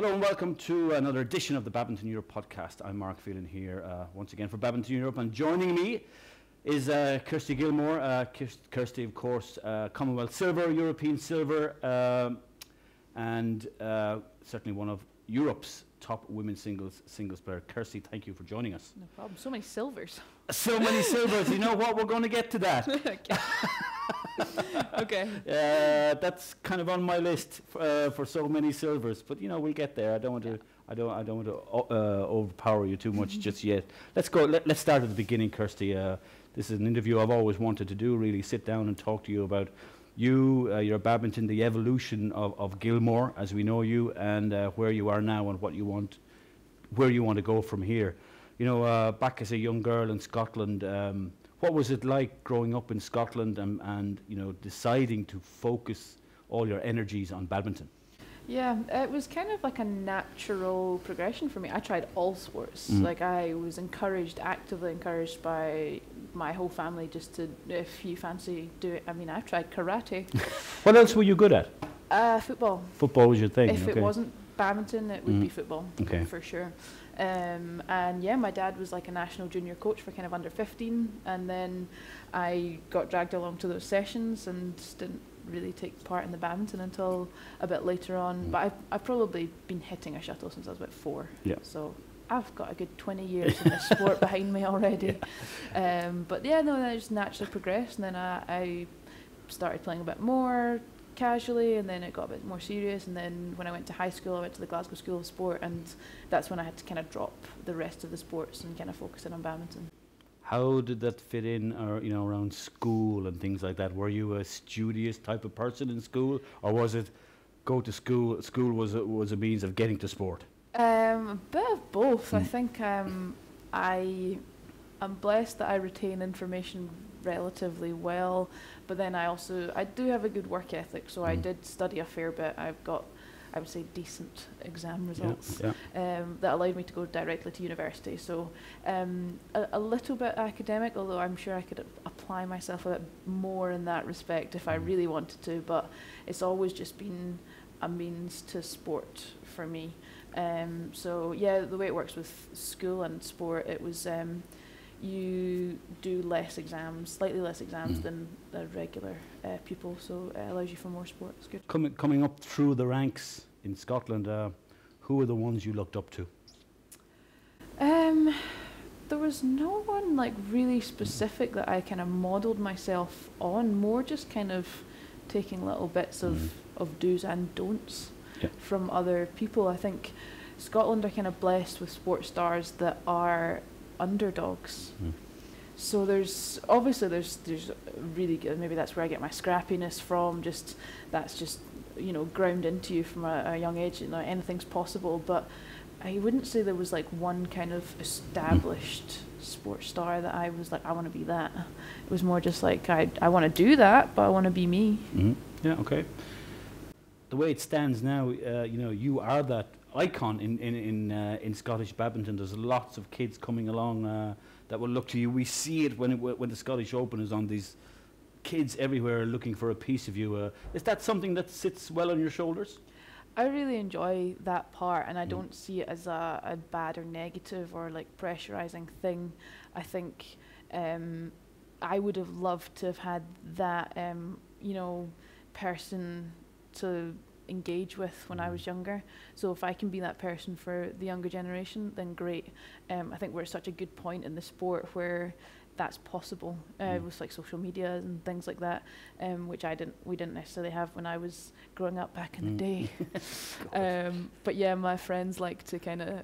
Hello and welcome to another edition of the Badminton Europe podcast. I'm Mark Phelan here once again for Badminton Europe, and joining me is Kirsty Gilmour. Kirsty, of course, Commonwealth silver, European silver, and certainly one of Europe's top women's singles player. Kirsty, thank you for joining us. No problem. So many silvers. So many silvers. You know what? We're going to get to that. Okay. That's kind of on my list for so many silvers, but you know we'll get there. I don't want to overpower you too much just yet. Let's go. Let's start at the beginning, Kirsty. This is an interview I've always wanted to do. Really, sit down and talk to you about your badminton, the evolution of Gilmour as we know you, and where you are now and where you want to go from here. You know, back as a young girl in Scotland. What was it like growing up in Scotland and you know deciding to focus all your energies on badminton? Yeah, it was kind of like a natural progression for me. I tried all sports. Like I was actively encouraged by my whole family just to, if you fancy do it. I mean, I've tried karate. What else were you good at? Football. Football was your thing. If it wasn't badminton, it would be football. Okay. For sure. And yeah, my dad was like a national junior coach for kind of under 15, and then I got dragged along to those sessions and didn't really take part in the badminton until a bit later on. But I've probably been hitting a shuttle since I was about 4. Yeah. So I've got a good 20 years in this sport behind me already. Yeah. But yeah, no, I just naturally progressed, and then I started playing a bit more casually, and then it got a bit more serious, and then when I went to high school I went to the Glasgow School of Sport, and that's when I had to kind of drop the rest of the sports and kind of focus in on badminton. How did that fit in, or you know, around school and things like that? Were you a studious type of person in school, or was it go to school? School was a means of getting to sport. A bit of both. I think I'm blessed that I retain information relatively well, but then I do have a good work ethic, so I did study a fair bit. I've got, I would say, decent exam results that allowed me to go directly to university. So a little bit academic, although I'm sure I could apply myself a bit more in that respect if I really wanted to, but it's always just been a means to sport for me. So yeah, the way it works with school and sport, it was you do slightly less exams than the regular pupil, so it allows you for more sport. It's good. Coming up through the ranks in Scotland, who were the ones you looked up to? There was no one like really specific that I kind of modelled myself on, more just kind of taking little bits of do's and don'ts from other people. I think Scotland are kind of blessed with sports stars that are underdogs. So there's really good, maybe that's where I get my scrappiness from, that's just you know ground into you from a young age. You know, anything's possible, but I wouldn't say there was like one kind of established sports star that I was like, I want to be that. It was more just like I want to do that, but I want to be me. Yeah, okay. The way it stands now, you know, you are that icon in Scottish badminton. There's lots of kids coming along that will look to you. We see it when the Scottish Open is on. These kids everywhere looking for a piece of you. Is that something that sits well on your shoulders? I really enjoy that part, and I don't see it as a bad or negative or like pressurizing thing. I think I would have loved to have had that you know person to engage with when I was younger. So if I can be that person for the younger generation, then great. I think we're at such a good point in the sport where that's possible with like social media and things like that, which we didn't necessarily have when I was growing up back in the day. But yeah, my friends like to kind of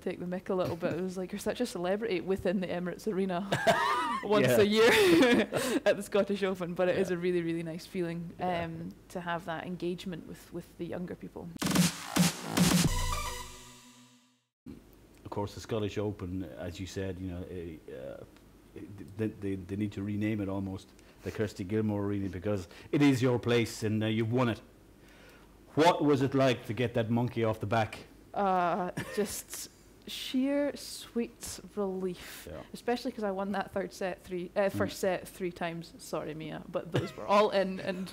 take the mick a little bit. It was like, you're such a celebrity within the Emirates Arena once a year at the Scottish Open, but it is a really, really nice feeling to have that engagement with the younger people. Of course, the Scottish Open, as you said, you know, they need to rename it almost the Kirsty Gilmour Arena, because it is your place and you've won it. What was it like to get that monkey off the back? Just sheer sweet relief, especially because I won that first set 3 times. Sorry, Mia, but those were all in, and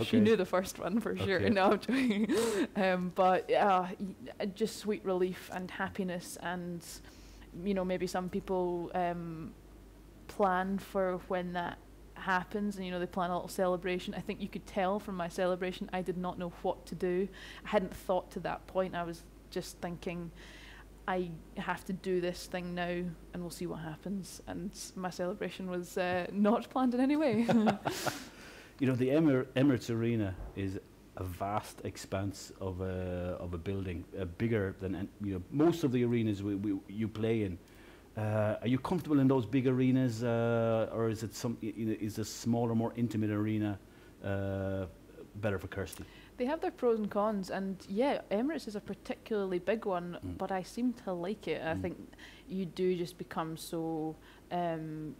she knew the first one for sure. Okay. No, I'm joking. But just sweet relief and happiness, and maybe some people plan for when that happens, and they plan a little celebration. I think you could tell from my celebration I did not know what to do. I hadn't thought to that point. I was just thinking, I have to do this thing now, and we'll see what happens. And my celebration was not planned in any way. The Emirates Arena is a vast expanse of a building, bigger than most of the arenas you play in. Are you comfortable in those big arenas, or is it is a smaller, more intimate arena better for Kirsty? They have their pros and cons, and Emirates is a particularly big one, but I seem to like it. I think you do just become so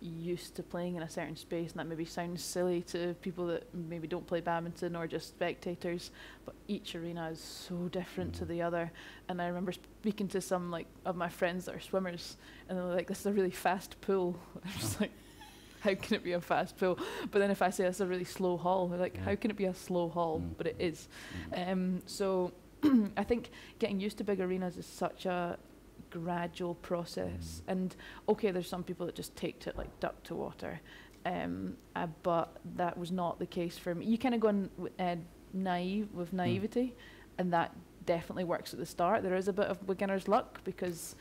used to playing in a certain space, and that maybe sounds silly to people that maybe don't play badminton or just spectators, but each arena is so different to the other. And I remember speaking to some of my friends that are swimmers, and they're like, "This is a really fast pool." I'm just like, how can it be a fast pool? But then if I say it's a really slow haul, they're like, how can it be a slow haul? But it is. So I think getting used to big arenas is such a gradual process. And okay, there's some people that just take to it like duck to water. But that was not the case for me. You kind of go in naivety, and that definitely works at the start. There is a bit of beginner's luck because,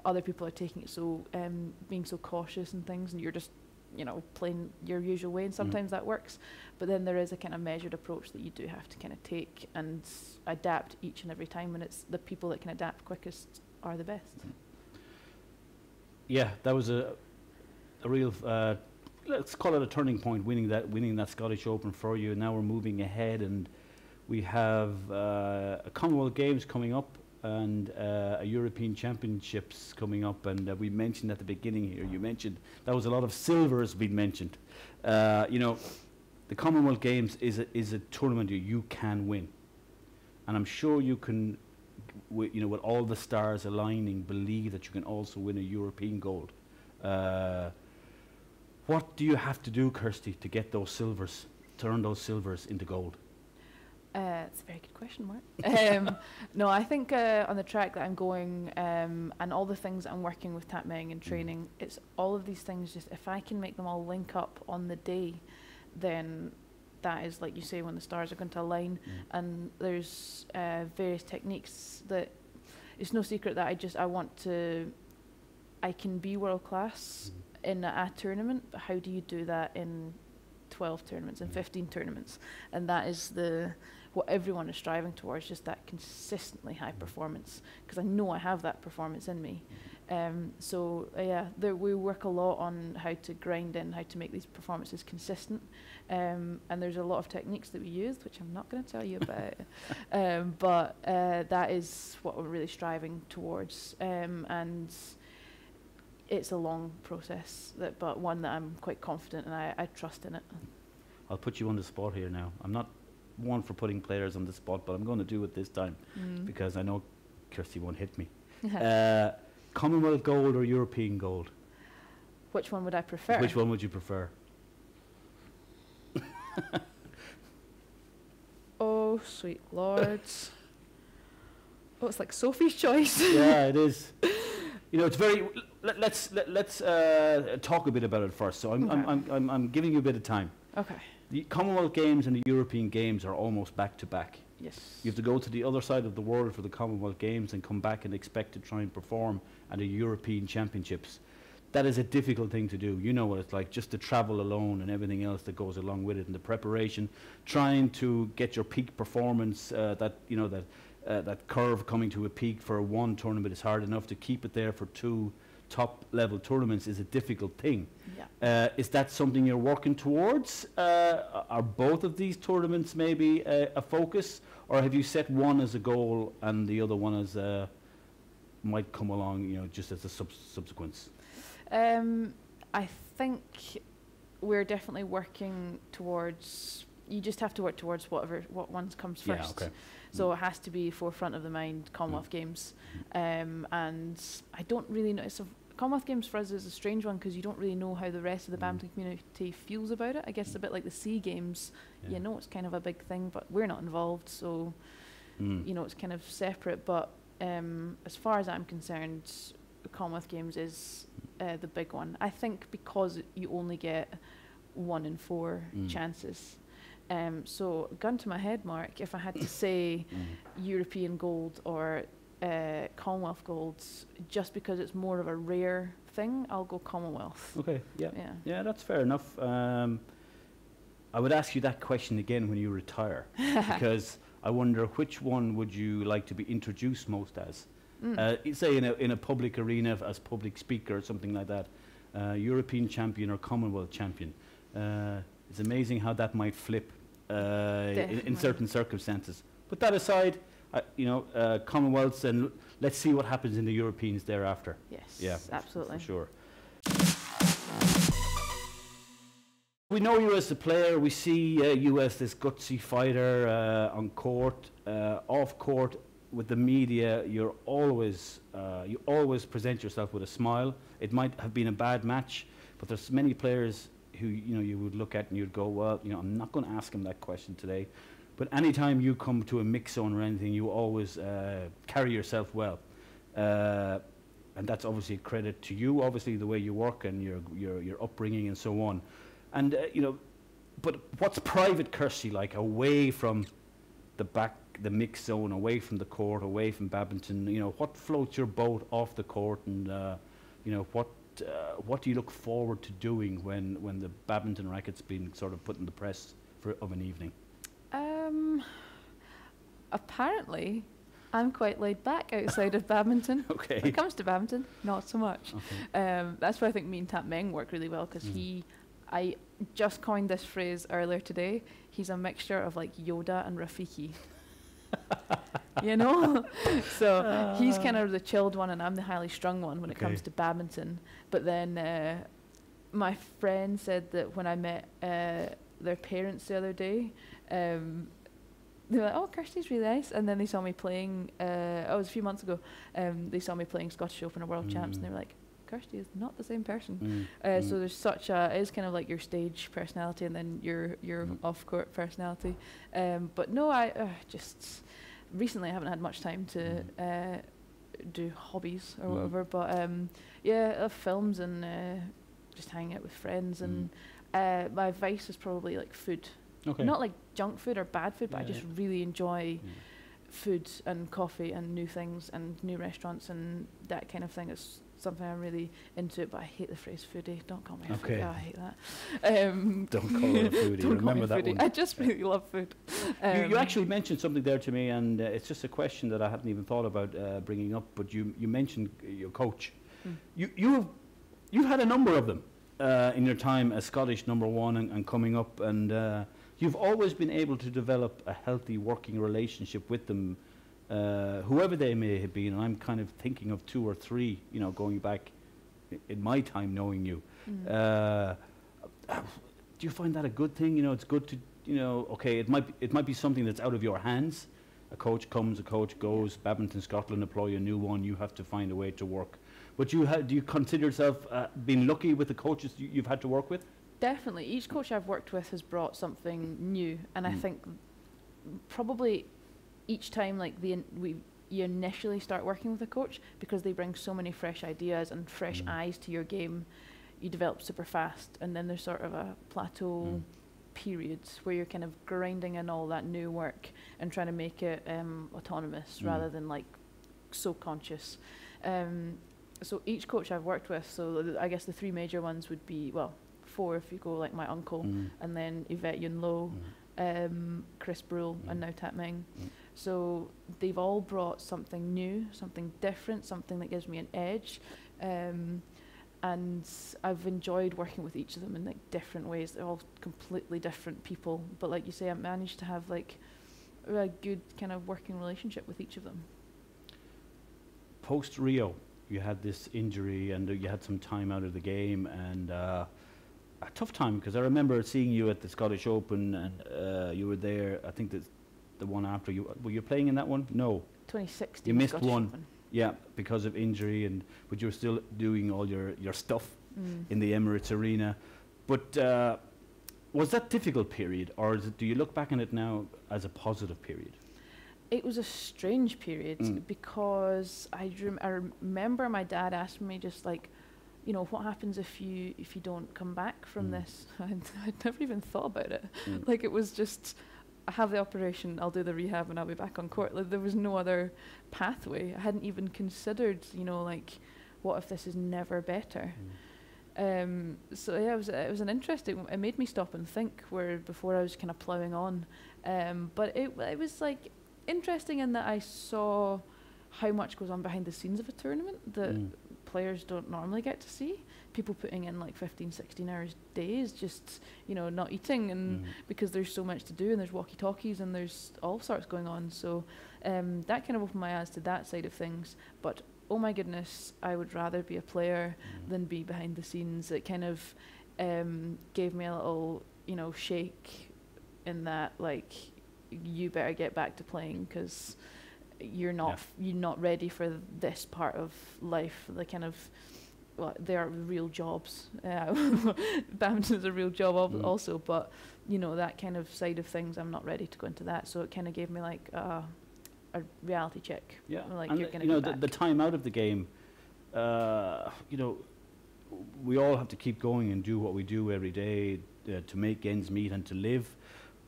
other people are taking it so, being so cautious and things, and you're just, playing your usual way, and sometimes that works. But then there is a kind of measured approach that you do have to kind of take and adapt each and every time, and it's the people that can adapt quickest are the best. Yeah, that was a real, let's call it a turning point, winning that Scottish Open for you. And now we're moving ahead, and we have a Commonwealth Games coming up, and a European Championships coming up, and we mentioned at the beginning here, you mentioned that was a lot of silvers being mentioned. The Commonwealth Games is a tournament you can win, and I'm sure you can, with all the stars aligning, believe that you can also win a European gold. What do you have to do, Kirsty, to get those silvers, turn those silvers into gold? It's a very good question, Mark. No, I think on the track that I'm going, and all the things that I'm working with Tap Meng and training, it's all of these things, just if I can make them all link up on the day, then that is, like you say, when the stars are going to align. And there's various techniques that, it's no secret that I can be world class in a tournament, but how do you do that in 12 tournaments and 15 tournaments? And that is what everyone is striving towards, just that consistently high performance, because I know I have that performance in me. We work a lot on how to grind in, how to make these performances consistent, and there's a lot of techniques that we use, which I'm not going to tell you about, but that is what we're really striving towards, and it's a long process, but one that I'm quite confident, and I trust in it. I'll put you on the spot here now. I'm not one for putting players on the spot, but I'm going to do it this time because I know Kirsty won't hit me. Commonwealth gold or European gold? Which one would I prefer? Which one would you prefer? Oh, sweet lords. Oh, it's like Sophie's choice. Yeah, it is. It's very. Let's talk a bit about it first. So I'm giving you a bit of time. Okay. The Commonwealth Games and the European Games are almost back to back. Yes. You have to go to the other side of the world for the Commonwealth Games and come back and expect to try and perform at the European Championships. That is a difficult thing to do. You know what it's like, just to travel alone and everything else that goes along with it, and the preparation, trying to get your peak performance. That curve coming to a peak for one tournament is hard enough. To keep it there for two top level tournaments is a difficult thing. Yeah. Is that something you're working towards? Are both of these tournaments maybe a focus, or have you set one as a goal and the other one as might come along, just as a subsequence? I think we're definitely working towards you just have to work towards what ones comes Yeah, first. okay. So it has to be forefront of the mind, Commonwealth Games. And I don't really know. So Commonwealth Games for us is a strange one because you don't really know how the rest of the badminton community feels about it. I guess it's a bit like the SEA Games. Yeah. You know, it's kind of a big thing, but we're not involved, so you know, it's kind of separate. But as far as I'm concerned, the Commonwealth Games is the big one. I think because you only get 1 in 4 chances. So gun to my head, Mark, if I had to say European gold or Commonwealth golds, just because it's more of a rare thing, I'll go Commonwealth. Okay, yeah. Yeah. Yeah, that's fair enough. I would ask you that question again when you retire, because I wonder which one would you like to be introduced most as? Say in a public arena as public speaker or something like that, European champion or Commonwealth champion. It's amazing how that might flip in certain circumstances. But that aside, Commonwealths, and let's see what happens in the Europeans thereafter. Yes, Yeah, absolutely. for sure. We know you as a player. We see you as this gutsy fighter on court, off court with the media. You always present yourself with a smile. It might have been a bad match, but there's many players who you would look at and you'd go, well, I'm not going to ask him that question today. But anytime you come to a mix zone or anything, you always carry yourself well, and that's obviously a credit to you. Obviously, the way you work and your upbringing and so on. And but what's private Kirsty like away from the mix zone, away from the court, away from badminton? What floats your boat off the court, and what do you look forward to doing when the badminton racket's been sort of put in the press of an evening? Apparently, I'm quite laid back outside of badminton. Okay. When it comes to badminton, not so much. Okay. That's why I think me and Tap Meng work really well, because I just coined this phrase earlier today. He's a mixture of like Yoda and Rafiki. So he's kind of the chilled one and I'm the highly strung one when it comes to badminton. But then my friend said that when I met their parents the other day, they were like, oh, Kirsty's really nice. And then they saw me playing, it was a few months ago, they saw me playing Scottish Open or World Champs, and they were like, Kirsty is not the same person. So there's it is kind of like your stage personality and then your off-court personality. But no, I just recently I haven't had much time to do hobbies or whatever. But films and just hanging out with friends. And my vice is probably like food. Okay. Not like junk food or bad food, but I just really enjoy food and coffee and new things and new restaurants and that kind of thing. It's something I'm really into, but I hate the phrase foodie. Don't call me a foodie. I hate that. Don't call her a foodie. Remember that one. I just really love food. You actually mentioned something there to me, and it's just a question that I hadn't even thought about bringing up, but you mentioned your coach. You've had a number of them in your time as Scottish number one and coming up, and you've always been able to develop a healthy working relationship with them, whoever they may have been. And I'm kind of thinking of 2 or 3, going back in my time knowing you. Do you find that a good thing? It's good to, okay, it might be something that's out of your hands. A coach comes, a coach goes. Badminton Scotland employ a new one. You have to find a way to work. But do you consider yourself being lucky with the coaches you've had to work with? Definitely. Each coach I've worked with has brought something new, and I think probably each time you initially start working with a coach, because they bring so many fresh ideas and fresh eyes to your game, you develop super fast, and then there's sort of a plateau period where you're kind of grinding in all that new work and trying to make it autonomous rather than so conscious. So each coach I've worked with, so I guess the 3 major ones would be, 4 if you go like my uncle, and then Yvette Yunlo, Chris Brule, and now Tap Meng. So they've all brought something new, something different, something that gives me an edge. And I've enjoyed working with each of them in different ways. They're all completely different people. But like you say, I managed to have a good kind of working relationship with each of them. Post Rio, you had this injury and you had some time out of the game, and a tough time, because I remember seeing you at the Scottish Open, and you were there. I think that's the one after you. Were you playing in that one? No. 2016. You missed Scottish one. Open. Yeah, because of injury, but you were still doing all your stuff in the Emirates Arena. But was that difficult period, or do you look back on it now as a positive period? It was a strange period because I remember my dad asking me just like, you know, what happens if you don't come back from this? I'd never even thought about it. Like, it was just, I have the operation, I'll do the rehab, and I'll be back on court. Like, there was no other pathway. I hadn't even considered, you know, like, what if this is never better? So yeah, it was an interesting. It made me stop and think. Where before I was kind of ploughing on, but it was like interesting in that I saw how much goes on behind the scenes of a tournament that players don't normally get to see. People putting in like 15, 16 hours days, just, you know, not eating, and because there's so much to do, and there's walkie-talkies, and there's all sorts going on. So that kind of opened my eyes to that side of things. But oh my goodness, I would rather be a player than be behind the scenes. It kind of gave me a little, you know, shake in that, like, you better get back to playing, because you're not ready for this part of life. The kind of, well, they are real jobs. Badminton is a real job also, but you know, that kind of side of things, I'm not ready to go into that. So it kind of gave me like a reality check. Yeah, like, and you're gonna you know, get the time out of the game. You know, we all have to keep going and do what we do every day to make ends meet and to live,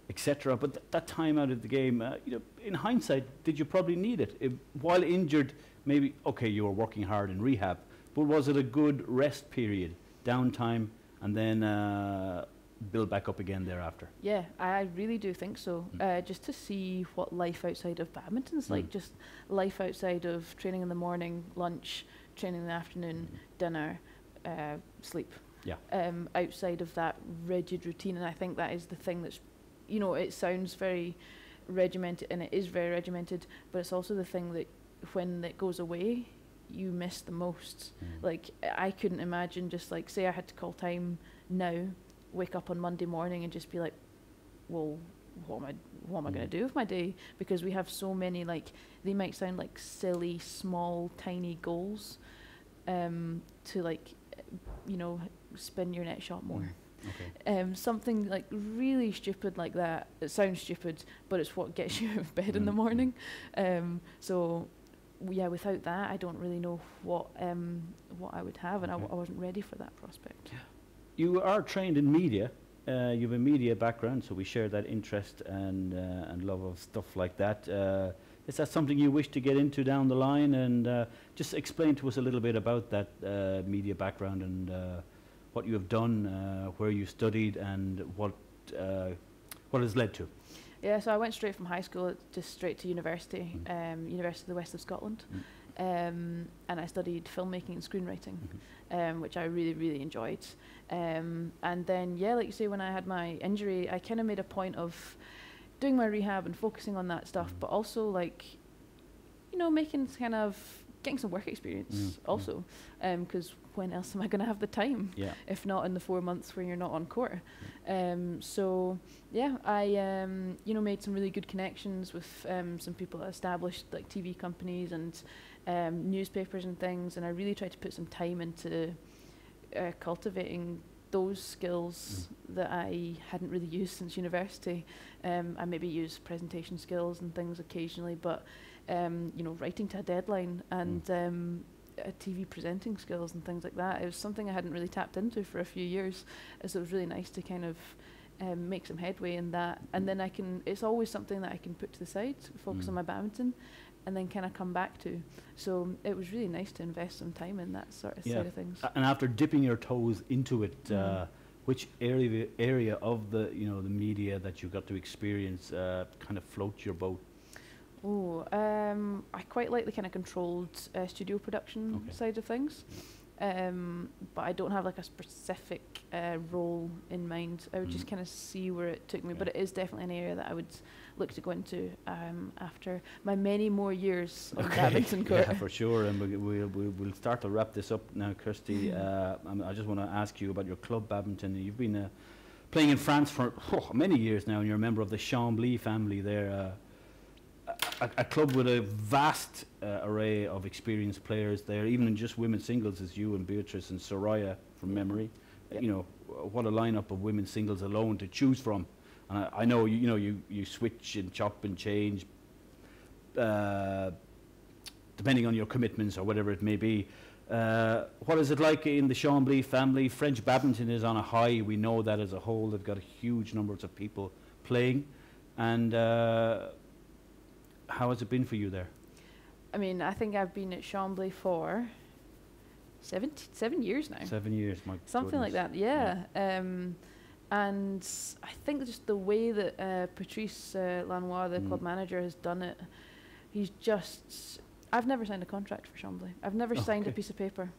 etc. But that time out of the game, you know, in hindsight, did you probably need it? While injured, maybe, okay, you were working hard in rehab, but was it a good rest period, downtime, and then build back up again thereafter? Yeah, I really do think so. Just to see what life outside of badminton's like, just life outside of training in the morning, lunch, training in the afternoon, dinner, sleep. Yeah. Outside of that rigid routine, and I think that is the thing that's, you know, it sounds very regimented, and it is very regimented, but it's also the thing that when it goes away, you miss the most. Like, I couldn't imagine, just like, say I had to call time now, wake up on Monday morning and just be like, well, what am I going to do with my day? Because we have so many, like, they might sound like silly, small, tiny goals, to, like, you know, spin your net shot more. Okay. Something like really stupid like that. It sounds stupid, but it's what gets you out of bed in the morning. So yeah, without that, I don't really know what I would have, and I wasn't ready for that prospect. Yeah. You are trained in media. You have a media background, so we share that interest and love of stuff like that. Is that something you wish to get into down the line? And just explain to us a little bit about that media background and what you have done, where you studied, and what has led to. Yeah, so I went straight from high school just straight to university, University of the West of Scotland, and I studied filmmaking and screenwriting, which I really, really enjoyed. And then, yeah, like you say, when I had my injury, I kind of made a point of doing my rehab and focusing on that stuff, but also, like, you know, getting some work experience also, because when else am I going to have the time if not in the 4 months where you're not on court? So yeah, I you know, made some really good connections with some people that established like TV companies and newspapers and things, and I really tried to put some time into cultivating those skills that I hadn't really used since university. I maybe use presentation skills and things occasionally, but you know, writing to a deadline and TV presenting skills and things like that, it was something I hadn't really tapped into for a few years, so it was really nice to kind of make some headway in that, and then it's always something that I can put to the side, focus on my badminton, and then kind of come back to. So it was really nice to invest some time in that sort of side of things. And after dipping your toes into it, which area of the, you know, the media that you got to experience kind of floats your boat? I quite like the kind of controlled studio production side of things. but I don't have like a specific role in mind. I would just kind of see where it took me, but it is definitely an area that I would look to go into after my many more years on the badminton court. Yeah, for sure. And we'll start to wrap this up now, Kirsty. I just want to ask you about your club badminton. You've been playing in France for many years now, and you're a member of the Chambly family there. A club with a vast array of experienced players there, even in just women's singles, as you and Beatrice and Soraya from memory. You know, what a lineup of women's singles alone to choose from. And I know you switch and chop and change depending on your commitments or whatever it may be. What is it like in the Chambly family? French badminton is on a high. We know that as a whole. They've got huge numbers of people playing. And how has it been for you there? I mean, I think I've been at Chambly for 7 years now. 7 years, my something goodness. like that, yeah. And I think just the way that Patrice Lanois, the club manager, has done it, he's just... I've never signed a contract for Chambly. I've never signed a piece of paper.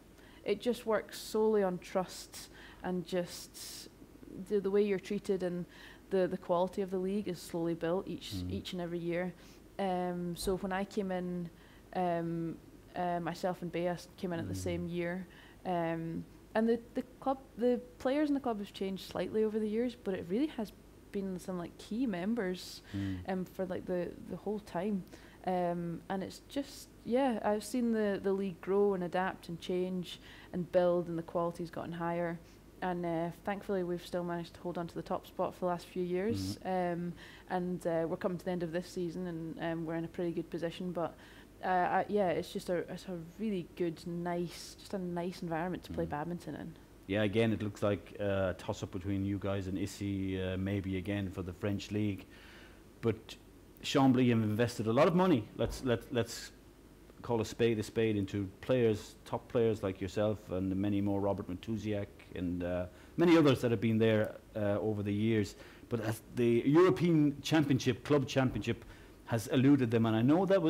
It just works solely on trust and just the way you're treated, and the quality of the league is slowly built each and every year. So when I came in, myself and Bea came in at the same year, and the players in the club have changed slightly over the years, but it really has been some like key members for like the whole time. And it's just, I've seen the league grow and adapt and change and build, and the quality's gotten higher. And thankfully, we've still managed to hold on to the top spot for the last few years. And we're coming to the end of this season, and we're in a pretty good position. But it's just it's a really good, nice environment to play badminton in. Yeah, again, it looks like a toss-up between you guys and Issy, maybe again for the French league. But Chambly have invested a lot of money. Let's call a spade into players, top players like yourself and many more, Robert Matusiak and many others that have been there over the years. But as the European Championship, Club Championship, has eluded them, and I know that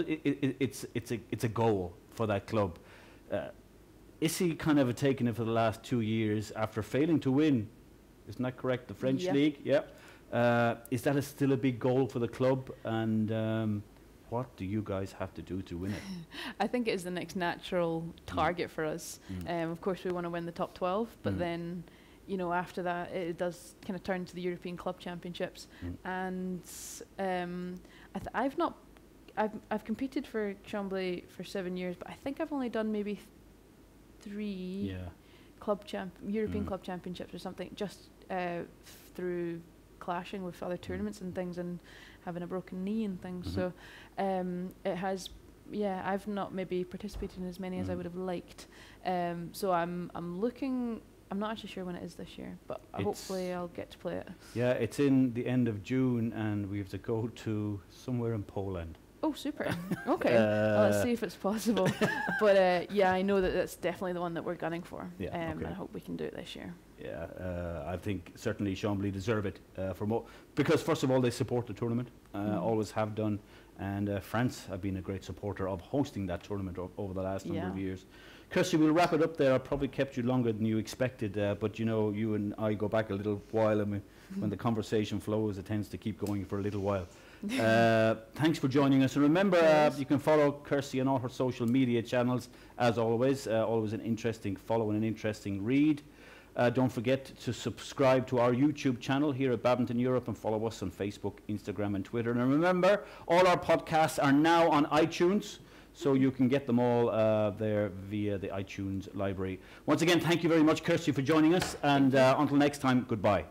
it's a goal for that club. Issy kind of have taken it for the last 2 years after failing to win. Isn't that correct? The French league, is that still a big goal for the club? And what do you guys have to do to win it? I think it is the next natural target for us. Of course, we want to win the top 12, but then, after that, it does kind of turn to the European Club Championships. And I've competed for Chambly for 7 years, but I think I've only done maybe 3 European Club Championships or something, just through clashing with other tournaments and things, and having a broken knee and things. So it has, I've not maybe participated in as many as I would have liked. So I'm looking. I'm not actually sure when it is this year, but hopefully I'll get to play it. Yeah, it's in the end of June, and we have to go to somewhere in Poland. Oh, super. Okay. Well, let's see if it's possible. But I know that that's definitely the one that we're gunning for. And I hope we can do it this year. Yeah, I think certainly Chambly deserve it because first of all they support the tournament, always have done, and France have been a great supporter of hosting that tournament over the last number of years. Kirsty, we'll wrap it up there. I probably kept you longer than you expected, but you and I go back a little while, and when the conversation flows, it tends to keep going for a little while. Thanks for joining us, and remember you can follow Kirsty on all her social media channels as always. Always an interesting follow and an interesting read. Don't forget to subscribe to our YouTube channel here at Badminton Europe, and follow us on Facebook, Instagram and Twitter. And remember, all our podcasts are now on iTunes, so you can get them all there via the iTunes library. Once again, thank you very much, Kirsty, for joining us, and until next time, goodbye.